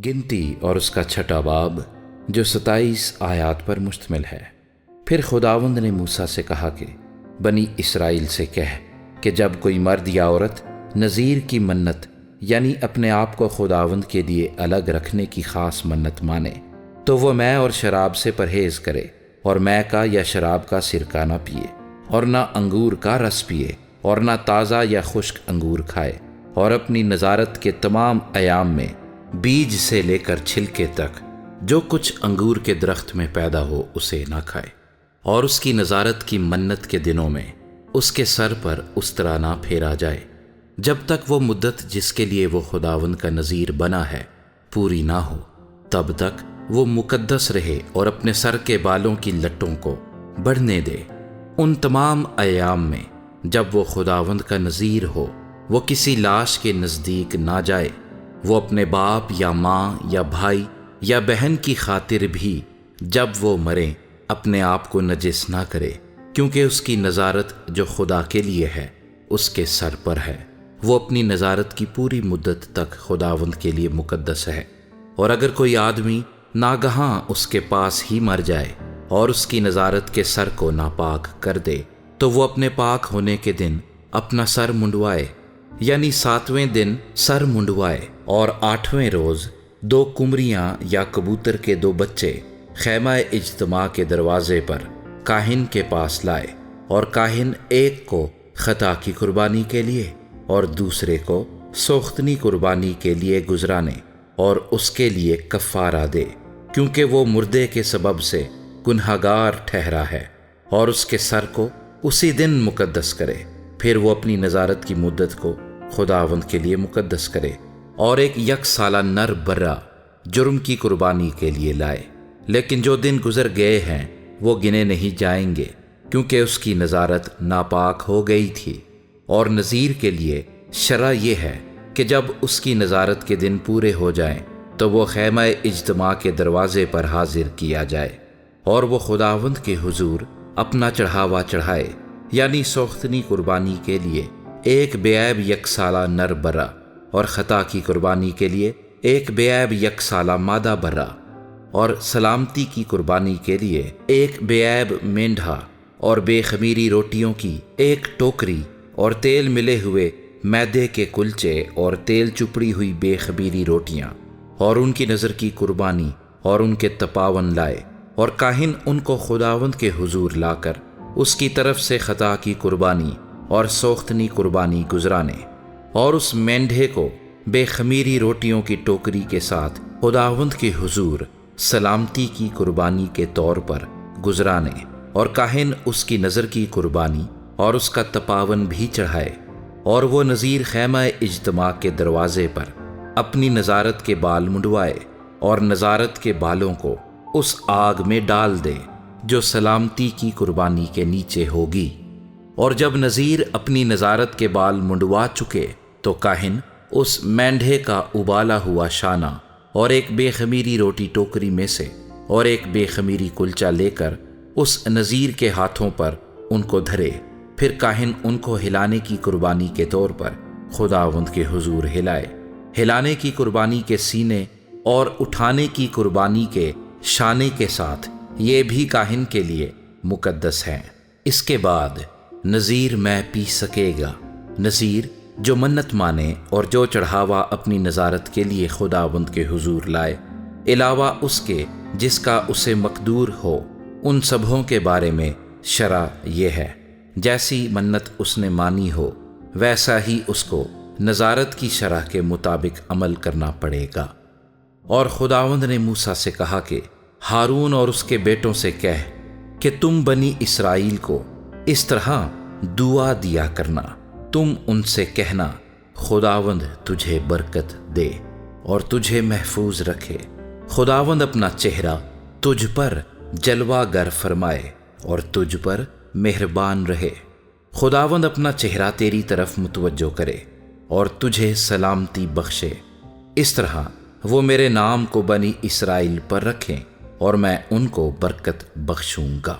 گنتی اور اس کا چھٹا باب جو 27 آیات پر مشتمل ہے۔ پھر خداوند نے موسیٰ سے کہا کہ بنی اسرائیل سے کہہ کہ جب کوئی مرد یا عورت نذیر کی منت یعنی اپنے آپ کو خداوند کے لیے الگ رکھنے کی خاص منت مانے تو وہ مے اور شراب سے پرہیز کرے اور مے کا یا شراب کا سرکہ نہ پیے اور نہ انگور کا رس پیے اور نہ تازہ یا خشک انگور کھائے اور اپنی نظارت کے تمام ایام میں بیج سے لے کر چھلکے تک جو کچھ انگور کے درخت میں پیدا ہو اسے نہ کھائے، اور اس کی نظارت کی منت کے دنوں میں اس کے سر پر اس طرح نہ پھیرا جائے جب تک وہ مدت جس کے لیے وہ خداوند کا نذیر بنا ہے پوری نہ ہو، تب تک وہ مقدس رہے اور اپنے سر کے بالوں کی لٹوں کو بڑھنے دے۔ ان تمام ایام میں جب وہ خداوند کا نذیر ہو وہ کسی لاش کے نزدیک نہ جائے، وہ اپنے باپ یا ماں یا بھائی یا بہن کی خاطر بھی جب وہ مرے اپنے آپ کو نجس نہ کرے، کیونکہ اس کی نظارت جو خدا کے لیے ہے اس کے سر پر ہے، وہ اپنی نظارت کی پوری مدت تک خداوند کے لیے مقدس ہے۔ اور اگر کوئی آدمی ناگہاں اس کے پاس ہی مر جائے اور اس کی نظارت کے سر کو ناپاک کر دے تو وہ اپنے پاک ہونے کے دن اپنا سر منڈوائے، یعنی 7ویں دن سر منڈوائے، اور 8ویں روز 2 قمریاں یا کبوتر کے 2 بچے خیمہ اجتماع کے دروازے پر کاہن کے پاس لائے، اور کاہن ایک کو خطا کی قربانی کے لیے اور دوسرے کو سوختنی قربانی کے لیے گزرانے اور اس کے لیے کفارہ دے، کیونکہ وہ مردے کے سبب سے گنہگار ٹھہرا ہے، اور اس کے سر کو اسی دن مقدس کرے۔ پھر وہ اپنی نظارت کی مدت کو خداوند کے لیے مقدس کرے اور ایک 1 سالہ نر برا جرم کی قربانی کے لیے لائے، لیکن جو دن گزر گئے ہیں وہ گنے نہیں جائیں گے، کیونکہ اس کی نظارت ناپاک ہو گئی تھی۔ اور نذیر کے لیے شرع یہ ہے کہ جب اس کی نظارت کے دن پورے ہو جائیں تو وہ خیمہ اجتماع کے دروازے پر حاضر کیا جائے، اور وہ خداوند کے حضور اپنا چڑھاوا چڑھائے، یعنی سوختنی قربانی کے لیے ایک بے عیب 1 سالہ نر برا، اور خطا کی قربانی کے لیے ایک بے عیب 1 سالہ مادہ برا، اور سلامتی کی قربانی کے لیے ایک بے عیب مینڈھا، اور بے خمیری روٹیوں کی 1 ٹوکری، اور تیل ملے ہوئے میدے کے کلچے اور تیل چپڑی ہوئی بے خمیری روٹیاں، اور ان کی نظر کی قربانی اور ان کے تپاون لائے، اور کاہن ان کو خداوند کے حضور لا کر اس کی طرف سے خطا کی قربانی اور سوختنی قربانی گزرانے، اور اس مینڈھے کو بے خمیری روٹیوں کی ٹوکری کے ساتھ خداوند کے حضور سلامتی کی قربانی کے طور پر گزرانے، اور کاہن اس کی نظر کی قربانی اور اس کا تپاون بھی چڑھائے، اور وہ نذیر خیمہ اجتماع کے دروازے پر اپنی نظارت کے بال منڈوائے اور نظارت کے بالوں کو اس آگ میں ڈال دے جو سلامتی کی قربانی کے نیچے ہوگی۔ اور جب نذیر اپنی نظارت کے بال منڈوا چکے تو کاہن اس مینڈھے کا ابالا ہوا شانہ اور ایک بے خمیری روٹی ٹوکری میں سے اور ایک بے خمیری کلچا لے کر اس نذیر کے ہاتھوں پر ان کو دھرے، پھر کاہن ان کو ہلانے کی قربانی کے طور پر خداوند کے حضور ہلائے۔ ہلانے کی قربانی کے سینے اور اٹھانے کی قربانی کے شانے کے ساتھ یہ بھی کاہن کے لیے مقدس ہیں۔ اس کے بعد نذیر میں پی سکے گا۔ نذیر جو منت مانے اور جو چڑھاوا اپنی نظارت کے لیے خداوند کے حضور لائے، علاوہ اس کے جس کا اسے مقدور ہو، ان سبھوں کے بارے میں شرع یہ ہے، جیسی منت اس نے مانی ہو ویسا ہی اس کو نظارت کی شرع کے مطابق عمل کرنا پڑے گا۔ اور خداوند نے موسیٰ سے کہا کہ ہارون اور اس کے بیٹوں سے کہہ کہ تم بنی اسرائیل کو اس طرح دعا دیا کرنا، تم ان سے کہنا خداوند تجھے برکت دے اور تجھے محفوظ رکھے، خداوند اپنا چہرہ تجھ پر جلوہ گر فرمائے اور تجھ پر مہربان رہے، خداوند اپنا چہرہ تیری طرف متوجہ کرے اور تجھے سلامتی بخشے۔ اس طرح وہ میرے نام کو بنی اسرائیل پر رکھیں اور میں ان کو برکت بخشوں گا۔